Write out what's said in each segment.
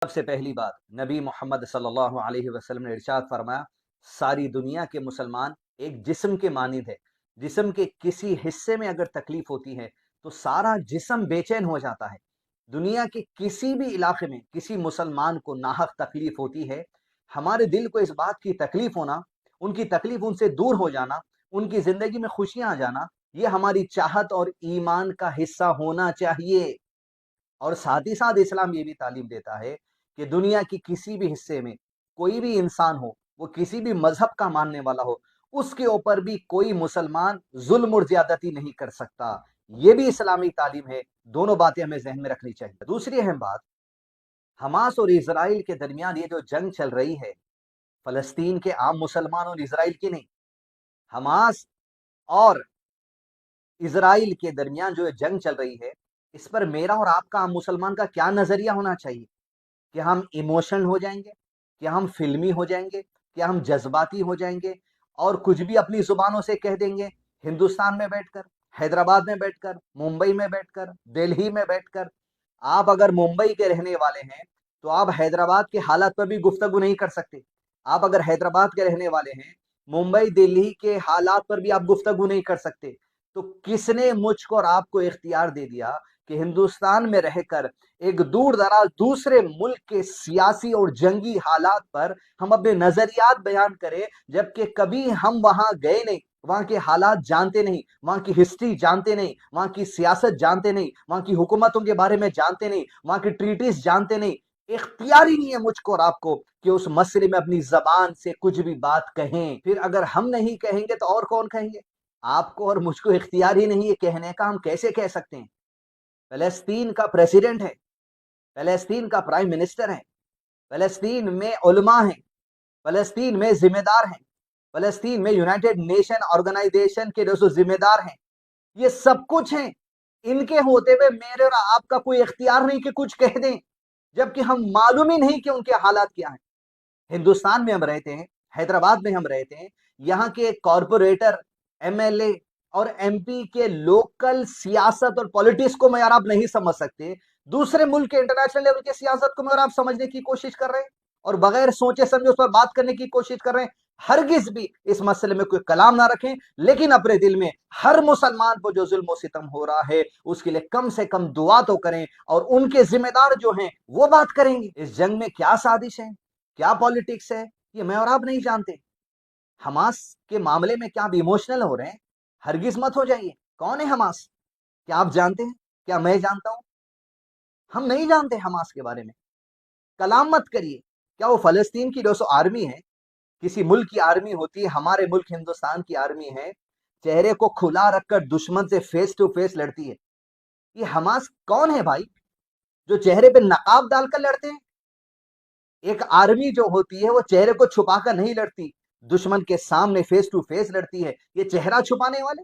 سب سے پہلی بات، نبی محمد صلی اللہ علیہ وسلم نے ارشاد فرمایا، ساری دنیا کے مسلمان ایک جسم کے مانند ہے۔ جسم کے کسی حصے میں اگر تکلیف ہوتی ہے تو سارا جسم بے چین ہو جاتا ہے۔ دنیا کے کسی بھی علاقے میں کسی مسلمان کو ناحق تکلیف ہوتی ہے، ہمارے دل کو اس بات کی تکلیف ہونا، ان کی تکلیف ان سے دور ہو جانا، ان کی زندگی میں خوشیاں آ جانا، یہ ہماری چاہت اور ایمان کا حصہ ہونا چاہیے۔ اور ساتھ ہی ساتھ اسلام یہ بھی تعلیم دیتا ہے کہ دنیا کی کسی بھی حصے میں کوئی بھی انسان ہو، وہ کسی بھی مذہب کا ماننے والا ہو، اس کے اوپر بھی کوئی مسلمان ظلم اور زیادتی نہیں کر سکتا۔ یہ بھی اسلامی تعلیم ہے۔ دونوں باتیں ہمیں ذہن میں رکھنی چاہیے۔ دوسری اہم بات، حماس اور اسرائیل کے درمیان یہ جو جنگ چل رہی ہے، فلسطین کے عام مسلمان اور اسرائیل کی نہیں، حماس اور اسرائیل کے درمیان جو جنگ چل رہی ہے، اس پر میرا اور آپ کا عام مسلمان کا کیا نظریہ ہونا چاہیے؟ کہ ہم ایموشنل ہو جائیں گے، کہ ہم فلمی ہو جائیں گے، کہ ہم جذباتی ہو جائیں گے اور کچھ بھی اپنی زبانوں سے کہہ دیں گے؟ ہندوستان میں بیٹھ کر، حیدرآباد میں بیٹھ کر، ممبئی میں بیٹھ کر، دہلی میں بیٹھ کر، آپ اگر ممبئی کے رہنے والے ہیں تو آپ حیدرآباد کے حالات پر بھی گفتگو نہیں کر سکتے۔ آپ اگر حیدرآباد کے رہنے والے ہیں، ممبئی دہلی کے حالات پر بھی آپ گفتگو نہیں کر سکتے۔ تو کس نے مجھ کو اور آپ کو اختیار دے دیا کہ ہندوستان میں رہ کر ایک دور دراز دوسرے ملک کے سیاسی اور جنگی حالات پر ہم اپنے نظریات بیان کریں، جبکہ کبھی ہم وہاں گئے نہیں، وہاں کے حالات جانتے نہیں، وہاں کی ہسٹری جانتے نہیں، وہاں کی سیاست جانتے نہیں، وہاں کی حکومتوں کے بارے میں جانتے نہیں، وہاں کی ٹریٹیز جانتے نہیں۔ اختیار ہی نہیں ہے مجھ کو اور آپ کو کہ اس مسئلے میں اپنی زبان سے کچھ بھی بات کہیں۔ پھر اگر ہم نہیں کہیں گے تو اور کون کہیں گے؟ آپ کو اور مجھ کو اختیار ہی نہیں ہے کہنے کا، ہم کیسے کہہ سکتے ہیں؟ فلسطین کا پریزیڈنٹ ہے، فلسطین کا پرائم منسٹر ہے، فلسطین میں علماء ہیں، فلسطین میں ذمہ دار ہیں، فلسطین میں یونائٹڈ نیشن آرگنائزیشن کے جو ذمہ دار ہیں، یہ سب کچھ ہیں۔ ان کے ہوتے ہوئے میرے اور آپ کا کوئی اختیار نہیں کہ کچھ کہہ دیں، جبکہ ہم معلوم ہی نہیں کہ ان کے حالات کیا ہیں۔ ہندوستان میں ہم رہتے ہیں، حیدرآباد میں ہم رہتے ہیں، یہاں کے کارپوریٹر، ایم ایل اے اور ایم پی کے لوکل سیاست اور پالیٹکس کو میں اور آپ نہیں سمجھ سکتے، دوسرے ملک کے انٹرنیشنل لیول کے سیاست کو میں اور آپ سمجھنے کی کوشش کر رہے ہیں اور بغیر سوچے سمجھے اس پر بات کرنے کی کوشش کر رہے ہیں۔ ہرگز بھی اس مسئلے میں کوئی کلام نہ رکھیں، لیکن اپنے دل میں ہر مسلمان کو جو ظلم و ستم ہو رہا ہے اس کے لیے کم سے کم دعا تو کریں، اور ان کے ذمہ دار جو ہیں وہ بات کریں گے۔ اس جنگ میں کیا سازش ہے، کیا پالیٹکس ہے، یہ میں اور آپ نہیں جانتے۔ حماس کے معاملے میں کیا آپ ایموشنل ہو رہے ہیں؟ ہرگز مت ہو جائیے۔ کون ہے حماس؟ کیا آپ جانتے ہیں؟ کیا میں جانتا ہوں؟ ہم نہیں جانتے حماس کے بارے میں۔ کلام مت کریے۔ کیا وہ فلسطین کی جو سو آرمی ہے، کسی ملک کی آرمی ہوتی ہے، ہمارے ملک ہندوستان کی آرمی ہے، چہرے کو کھلا رکھ کر دشمن سے فیس ٹو فیس لڑتی ہے؟ یہ حماس کون ہے بھائی جو چہرے پہ نقاب ڈال کر لڑتے ہیں؟ ایک آرمی جو ہوتی ہے وہ چہرے کو چھپا کر نہیں لڑتی، دشمن کے سامنے فیس ٹو فیس لڑتی ہے۔ یہ چہرہ چھپانے والے،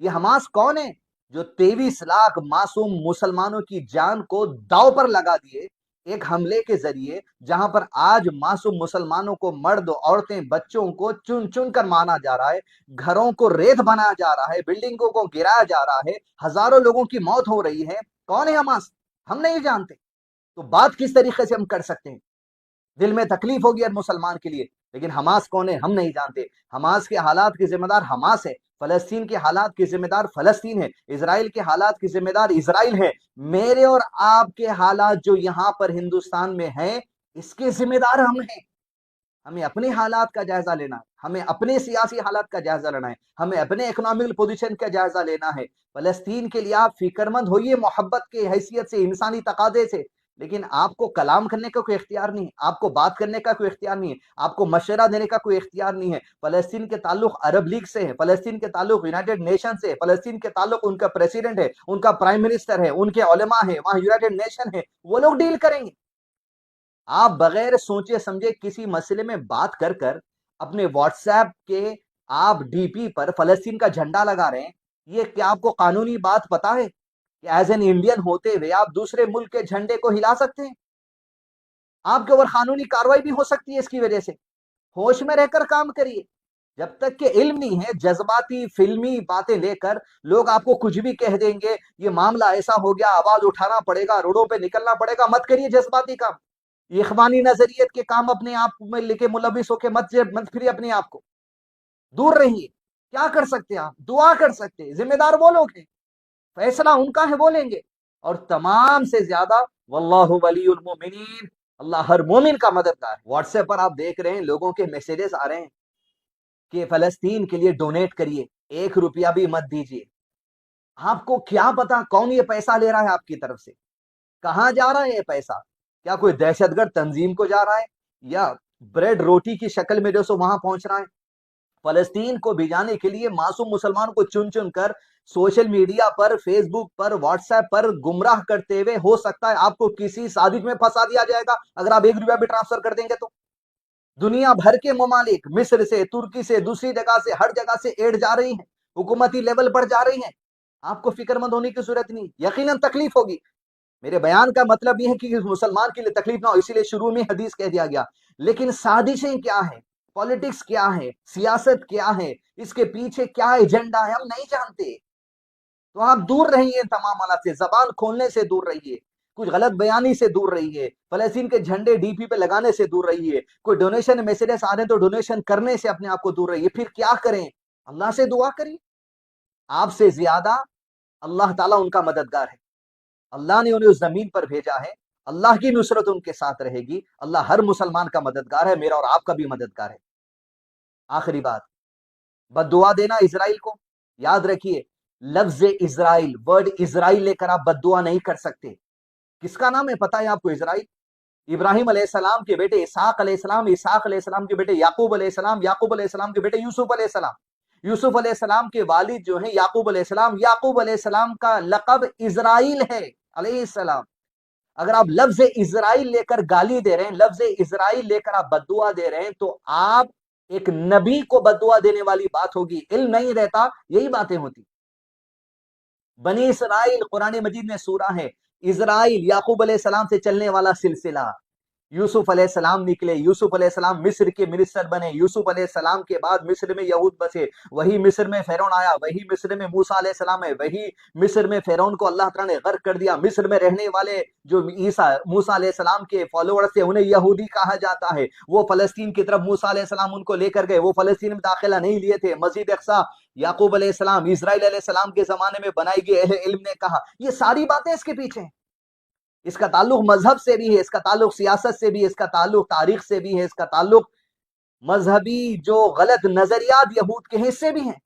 یہ حماس کون ہے جو 23 لاکھ معصوم مسلمانوں کی جان کو داؤ پر لگا دیے ایک حملے کے ذریعے، جہاں پر آج معصوم مسلمانوں کو، مرد عورتیں بچوں کو چن چن کر مارا جا رہا ہے، گھروں کو ریت بنایا جا رہا ہے، بلڈنگوں کو گرایا جا رہا ہے، ہزاروں لوگوں کی موت ہو رہی ہے۔ کون ہے حماس؟ ہم نہیں جانتے۔ تو بات کس طریقے سے ہم کر سکتے ہیں؟ دل میں تکلیف ہوگی ہر مسلمان کے لیے، لیکن حماس کون ہے ہم نہیں جانتے۔ حماس کے حالات کی ذمہ دار حماس ہے، فلسطین کے حالات کی ذمہ دار فلسطین ہے، اسرائیل کے حالات کی ذمہ دار اسرائیل ہے۔ میرے اور آپ کے حالات جو یہاں پر ہندوستان میں ہیں، اس کے ذمہ دار ہم ہیں۔ ہمیں اپنے حالات کا جائزہ لینا ہے، ہمیں اپنے سیاسی حالات کا جائزہ لینا ہے، ہمیں اپنے اکنامک پوزیشن کا جائزہ لینا ہے۔ فلسطین کے لیے آپ فکر مند ہوئیے محبت کے حیثیت سے، انسانی تقاضے سے، لیکن آپ کو کلام کرنے کا کوئی اختیار نہیں ہے، آپ کو بات کرنے کا کوئی اختیار نہیں ہے، آپ کو مشورہ دینے کا کوئی اختیار نہیں ہے۔ فلسطین کے تعلق عرب لیگ سے ہے، فلسطین کے تعلق یونائٹڈ نیشن سے ہے، فلسطین کے تعلق ان کا پریزیڈنٹ ہے، ان کا پرائم منسٹر ہے، ان کے علماء ہیں، وہاں یونائٹڈ نیشن ہے، وہ لوگ ڈیل کریں گے۔ آپ بغیر سوچے سمجھے کسی مسئلے میں بات کر کر اپنے واٹس ایپ کے آپ ڈی پی پر فلسطین کا جھنڈا لگا رہے ہیں، یہ کیا آپ کو قانونی بات پتا ہے کہ ایز این انڈین ہوتے ہوئے آپ دوسرے ملک کے جھنڈے کو ہلا سکتے ہیں؟ آپ کے اوپر قانونی کاروائی بھی ہو سکتی ہے اس کی وجہ سے۔ ہوش میں رہ کر کام کریے۔ جب تک کہ علم نہیں ہے، جذباتی فلمی باتیں لے کر لوگ آپ کو کچھ بھی کہہ دیں گے، یہ معاملہ ایسا ہو گیا، آواز اٹھانا پڑے گا، روڈوں پہ نکلنا پڑے گا، مت کریے جذباتی کام۔ इखवानी नजरियत के काम अपने आप में लेके मुलविस होके मत फिरिए, अपने आप को दूर रहिए। क्या कर सकते हैं आप? दुआ कर सकते हैं, जिम्मेदार वो लोग हैं, फैसला उनका है, वो लेंगे। और तमाम से ज्यादा वल्लाहु वलीउल मोमिनीन, अल्लाह हर मोमिन का मददगार। व्हाट्सएप पर आप देख रहे हैं लोगों के मैसेजेस आ रहे हैं कि फलस्तीन के लिए डोनेट करिए, 1 रुपया भी मत दीजिए। आपको क्या पता कौन ये पैसा ले रहा है आपकी तरफ से, कहां जा रहा है ये पैसा? क्या कोई दहशतगर्द तंजीम को जा रहा है, या ब्रेड रोटी की शक्ल में जो सो वहां पहुंच रहा है? फलस्तीन को भिजाने के लिए मासूम मुसलमानों को चुन चुन कर सोशल मीडिया पर, फेसबुक पर, व्हाट्सएप पर गुमराह करते हुए, हो सकता है आपको किसी साजिश में फंसा दिया जाएगा अगर आप 1 रुपया भी ट्रांसफर कर देंगे तो। दुनिया भर के ममालिक, मिस्र से, तुर्की से, दूसरी जगह से, हर जगह से एड जा रही है, हुकूमती लेवल पर जा रही है। आपको फिक्रमंद होने की जरूरत नहीं, यकीनन तकलीफ होगी। मेरे बयान का मतलब यह है कि मुसलमान के लिए तकलीफ ना हो, इसीलिए शुरू में हदीस कह दिया गया। लेकिन साजिशें क्या है, पॉलिटिक्स क्या है, सियासत क्या है, इसके पीछे क्या एजेंडा है, हम नहीं जानते। तो आप दूर रहिए तमाम हालात से, जबान खोलने से दूर रहिए, कुछ गलत बयानी से दूर रहिए, फलस्तीन के झंडे डीपी पे लगाने से दूर रहिए, कोई डोनेशन मैसेजेस आ रहे हैं तो डोनेशन करने से अपने आप को दूर रहिए। फिर क्या करें? अल्लाह से दुआ करिए। आपसे ज्यादा अल्लाह ताला उनका मददगार है, अल्लाह ने उन्हें उस जमीन पर भेजा है, अल्लाह की नुसरत उनके साथ रहेगी। अल्लाह हर मुसलमान का मददगार है, मेरा और आपका भी मददगार है। आखिरी बात, बद्दुआ देना इसराइल को, याद रखिए, लफ्ज इसराइल, वर्ड इसराइल लेकर आप बद्दुआ नहीं कर सकते। किसका नाम है पता है आपको? इसराइल। इब्राहिम अलैहिस्सलाम के बेटे इसहाक अलैहिस्सलाम, इसहाक अलैहिस्सलाम के बेटे याकूब अलैहिस्सलाम, याकूब अलैहिस्सलाम के बेटे यूसुफ अलैहिस्सलाम, यूसुफ अलैहिस्सलाम के वालिद जो है याकूब अलैहिस्सलाम, याकूब अलैहिस्सलाम का लक़ब इजराइल है अलैहिस्सलाम। अगर आप लफ्ज इजराइल लेकर गाली दे रहे हैं, लफ्ज इजराइल लेकर आप बद्दुआ दे रहे हैं, तो आप एक नबी को बद्दुआ देने वाली बात होगी। इल्म नहीं रहता, यही बातें होती। बनी इसराइल कुरान मजीद में सूरा है, इजराइल याकूब अलैहिस्सलाम से चलने वाला सिलसिला। यूसुफ अलैहिस्सलाम निकले, यूसुफ अलैहिस्सलाम मिस्र के मिनिस्टर बने, यूसुफ अलैहिस्सलाम के बाद मिस्र में यहूद बसे, वही मिस्र में फिरौन आया, वही मिस्र में मूसा अलैहिस्सलाम है, वही मिस्र में फिरौन को अल्लाह ताला ने गर्क कर दिया। मिस्र में रहने वाले जो ईसा मूसा अलैहिस्सलाम के फॉलोअर्स थे उन्हें यहूदी कहा जाता है। वो फलस्तीन की तरफ मूसा अलैहिस्सलाम उनको लेकर गए, वो फलस्तीन में दाखिला नहीं लिए थे। मस्जिद अक्सा याकूब अलैहिस्सलाम, इजराइल अलैहिस्सलाम के जमाने में बनाई गई, अहले इल्म ने कहा। ये सारी बातें इसके पीछे हैं। इसका ताल्लुक मजहब से भी है, इसका ताल्लुक सियासत से भी है, इसका ताल्लुक तारीख से भी है, इसका ताल्लुक मजहबी जो गलत नजरियात यहूद के हैं इससे भी हैं।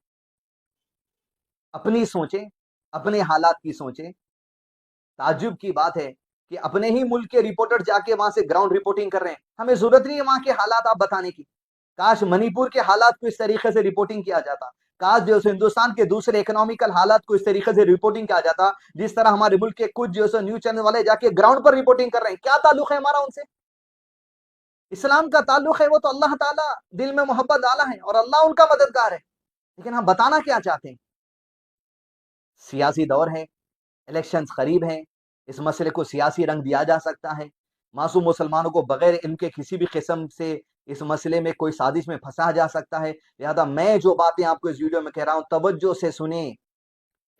अपनी सोचें, अपने हालात की सोचें। ताज्जुब की बात है कि अपने ही मुल्क के रिपोर्टर जाके वहां से ग्राउंड रिपोर्टिंग कर रहे हैं। हमें जरूरत नहीं है वहां के हालात आप बताने की। काश मणिपुर के हालात को इस तरीके से रिपोर्टिंग किया जाता, काश जो है हिंदुस्तान के दूसरे इकोनॉमिकल हालात को इस तरीके से रिपोर्टिंग किया जाता, जिस तरह हमारे मुल्क के कुछ जो है न्यूज चैनल वाले जाके ग्राउंड पर रिपोर्टिंग कर रहे हैं। क्या ताल्लुक है हमारा उनसे? इस्लाम का ताल्लुक है, वो तो अल्लाह ताला दिल में मोहब्बत डाला है और अल्लाह उनका मददगार है। लेकिन हम बताना क्या चाहते हैं? सियासी दौर है, इलेक्शंस करीब हैं, इस मसले को सियासी रंग दिया जा सकता है। मासूम मुसलमानों को बगैर इनके किसी भी किस्म से इस मसले में कोई साजिश में फंसा जा सकता है। लिहाजा मैं जो बातें आपको इस वीडियो में कह रहा हूं, तवज्जो से सुने।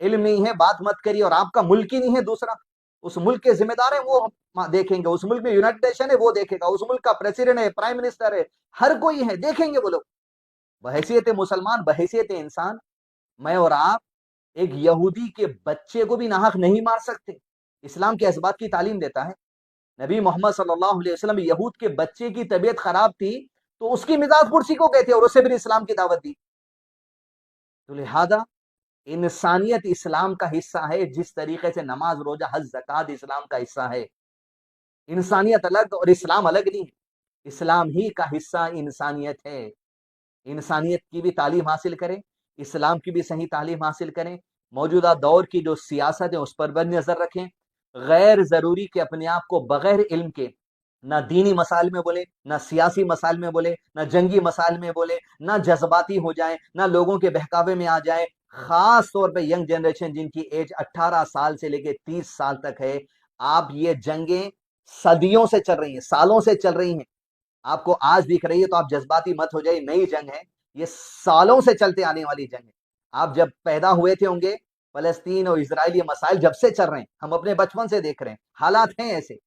इल्म नहीं है बात मत करिए, और आपका मुल्क ही नहीं है दूसरा, उस मुल्क के जिम्मेदार है वो देखेंगे, उस मुल्क में यूनाइटेड नेशन है वो देखेगा, उस मुल्क का प्रेसिडेंट है, प्राइम मिनिस्टर है, हर कोई है, देखेंगे वो लोग। बहैसियत मुसलमान, बहैसियत इंसान, मैं और आप एक यहूदी के बच्चे को भी नाहक नहीं मार सकते। इस्लाम के इस बात की तालीम देता है। नबी मोहम्मद सल्लल्लाहु अलैहि वसल्लम यहूद के बच्चे की तबीयत खराब थी तो उसकी मिजाज पुरसी को गए थे और उसे भी इस्लाम की दावत दी। तो लिहाजा इंसानियत इस्लाम का हिस्सा है, जिस तरीके से नमाज, रोजा, हज, ज़कात इस्लाम का हिस्सा है। इंसानियत अलग और इस्लाम अलग नहीं है, इस्लाम ही का हिस्सा इंसानियत है। इंसानियत की भी तालीम हासिल करें, इस्लाम की भी सही तालीम हासिल करें। मौजूदा दौर की जो सियासत है उस पर भी नजर रखें। गैर जरूरी के अपने आप को बगैर इल्म के ना दीनी मसाइल में बोले, ना सियासी मसाइल में बोले, ना जंगी मसाइल में बोले, ना जज्बाती हो जाए, ना लोगों के बहकावे में आ जाए। खास तौर पे यंग जनरेशन जिनकी एज 18 साल से लेके 30 साल तक है, आप ये जंगें सदियों से चल रही हैं, सालों से चल रही हैं। आपको आज दिख रही है तो आप जज्बाती मत हो जाइए, नई जंग है, ये सालों से चलते आने वाली जंग है। आप जब पैदा हुए थे होंगे, फलस्तीन और इसराइल ये मसाइल जब से चल रहे हैं, हम अपने बचपन से देख रहे हैं, हालात हैं ऐसे।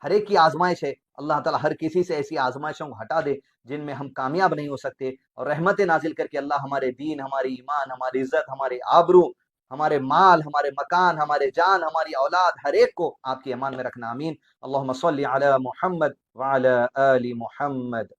ہر ایک کی آزمائش ہے، اللہ تعالیٰ ہر کسی سے ایسی آزمائشوں کو ہٹا دے جن میں ہم کامیاب نہیں ہو سکتے، اور رحمت نازل کر کے اللہ ہمارے دین، ہماری ایمان، ہماری عزت، ہمارے آبرو، ہمارے مال، ہمارے مکان، ہمارے جان، ہماری اولاد، ہر ایک کو آپ کی امان میں رکھنا، آمین۔ اللہم صلی علی محمد وعلی آل محمد۔